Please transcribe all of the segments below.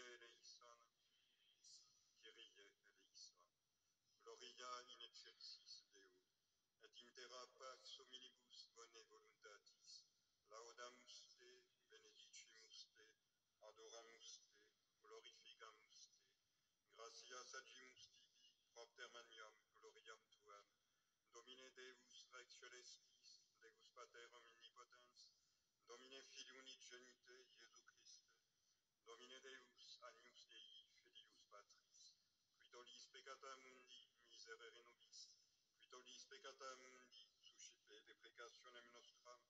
eleison, Kyrie eleison. Gloria in excelsis Deo, et intera pax hominibus bone voluntatis, laudamus te, benedicimus te, adoramus te, glorificamus te, gratias agimus tibi, propter maniam gloriam tuam, Domine Deus Rex Celestis, Deus Pater omnipotens, Domine Filii unigenite, Iesu Christe, Domine Deus, Agnus Dei, Filius Patris, qui tollis peccata mundi, miserere nobis, qui tollis peccata mundi, suscipe deprecationem nostram,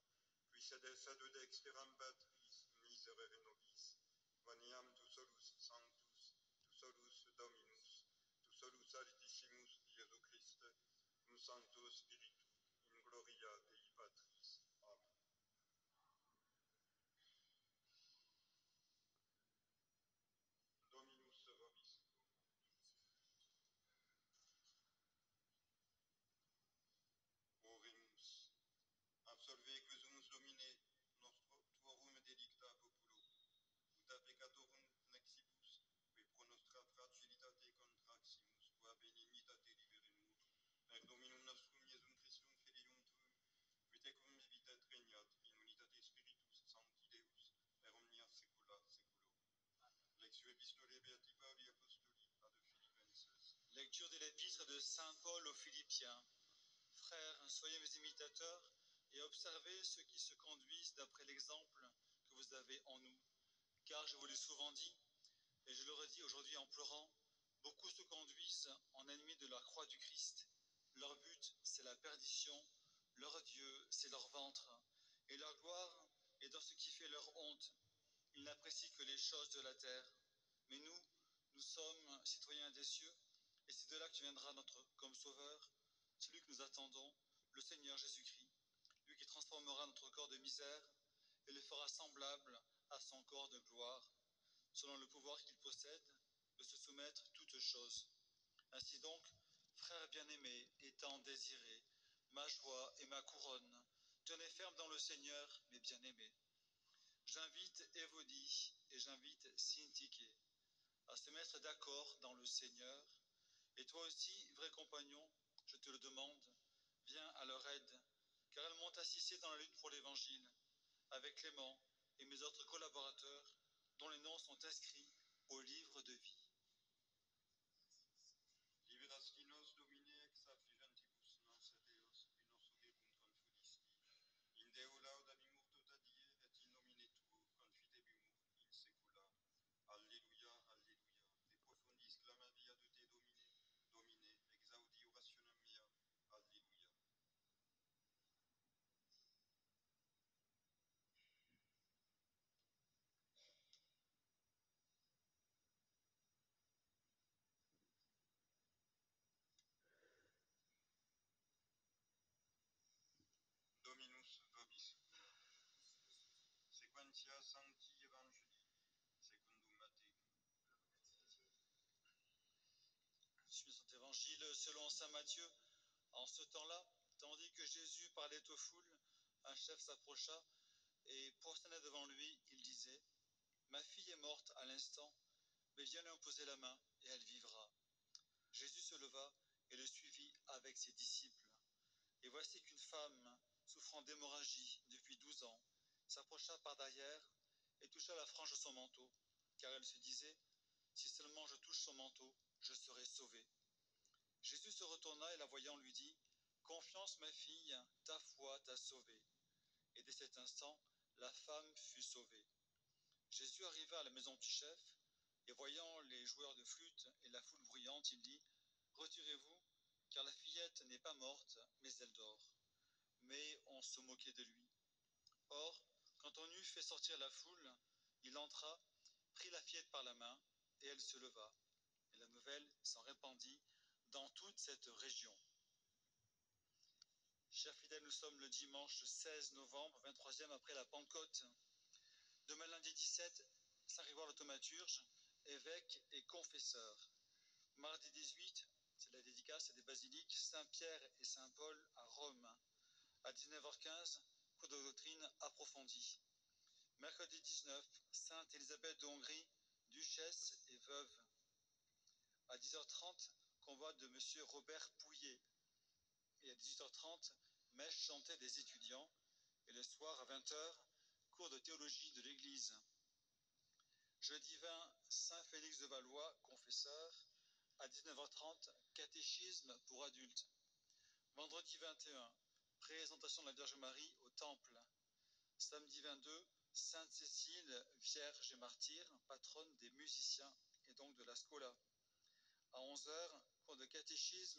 qui sedes ad dexteram Patris, miserere nobis, veniam tu solus sanctus, tu solus Dominus, tu solus altissimus Iesu Christe, cum Sancto Spiritu, in gloria Dei Patris. Amen. Dominus vobiscum. Oremus. Absolve quesumus Domine, nostro tuorum delicta populo, ut a peccatorum nexibus, que pro nostra fragilitate contraximus, tua benignitate liberemur, per Dominum nostrum Iesum Christum Filium tuum, qui tecum vivit et regnat in unitate Spiritus Sancti Deus, per omnia saecula saeculorum. Lectio epistolae Beati Pauli Apostoli ad Philippenses. Lecture de l'épître de Saint Paul aux Philippiens. Frères, soyez mes imitateurs et observez ceux qui se conduisent d'après l'exemple que vous avez en nous. Car je vous l'ai souvent dit, et je le redis aujourd'hui en pleurant, beaucoup se conduisent en ennemis de la croix du Christ. Leur but, c'est la perdition, leur Dieu, c'est leur ventre, et leur gloire est dans ce qui fait leur honte. Ils n'apprécient que les choses de la terre. Mais nous sommes citoyens des cieux, et c'est de là que viendra comme sauveur, celui que nous attendons, le Seigneur Jésus-Christ, lui qui transformera notre corps de misère et le fera semblable à son corps de gloire, selon le pouvoir qu'il possède de se soumettre toutes choses. Ainsi donc, frères bien-aimés, étant désirés, ma joie et ma couronne, tenez ferme dans le Seigneur, mes bien-aimés. J'invite Évodie et j'invite Syntyché à se mettre d'accord dans le Seigneur. Et toi aussi, vrai compagnon, je te le demande, viens à leur aide, car elles m'ont assisté dans la lutte pour l'Évangile, avec Clément et mes autres collaborateurs, dont les noms sont inscrits au livre de vie. Liberasci nos Domine ex affligentibus nos et Deus, qui nos suderunt confudisti. In Deo laudabimur tota die, et in nomine tuo confitebimur in saecula. Alleluia, alleluia. De profundis clamavi ad te Domine, Domine, exaudi orationem mea. Alleluia. Dominus vobiscum. Sequentia Sancti Evangelii, secundum Matthew. Suivez cet évangile selon saint Matthieu. En ce temps-là, tandis que Jésus parlait aux foules, un chef s'approcha et prosterné devant lui, il disait : Ma fille est morte à l'instant, mais viens lui imposer la main et elle vivra. Jésus se leva et le suivit avec ses disciples. Et voici qu'une femme, souffrant d'hémorragie depuis 12 ans, s'approcha par derrière et toucha la frange de son manteau, car elle se disait : Si seulement je touche son manteau, je serai sauvée. Jésus se retourna et la voyant lui dit : Confiance, ma fille, ta foi t'a sauvée. Et dès cet instant, la femme fut sauvée. Jésus arriva à la maison du chef, et voyant les joueurs de flûte et la foule bruyante, il dit : Retirez-vous, car la fillette n'est pas morte, mais elle dort. Mais on se moquait de lui. Or, quand on eut fait sortir la foule, il entra, prit la fillette par la main, et elle se leva. Et la nouvelle s'en répandit dans toute cette région. Chers fidèles, nous sommes le dimanche 16 novembre, 23e après la Pentecôte. Demain lundi 17, Saint Grégoire le Thaumaturge, évêque et confesseur. Mardi 18, c'est la dédicace des basiliques Saint-Pierre et Saint-Paul à Rome. À 19h15, cours de doctrine approfondie. Mercredi 19, Sainte Élisabeth de Hongrie, duchesse et veuve. À 10h30, convoi de M. Robert Pouillet. Et à 18h30, messe chantée des étudiants. Et le soir, à 20h, cours de théologie de l'Église. Jeudi 20, Saint Félix de Valois, confesseur. À 19h30, catéchisme pour adultes. Vendredi 21, présentation de la Vierge Marie au Temple. Samedi 22, Sainte Cécile, Vierge et martyre, patronne des musiciens et donc de la Scola. À 11h, cours de catéchisme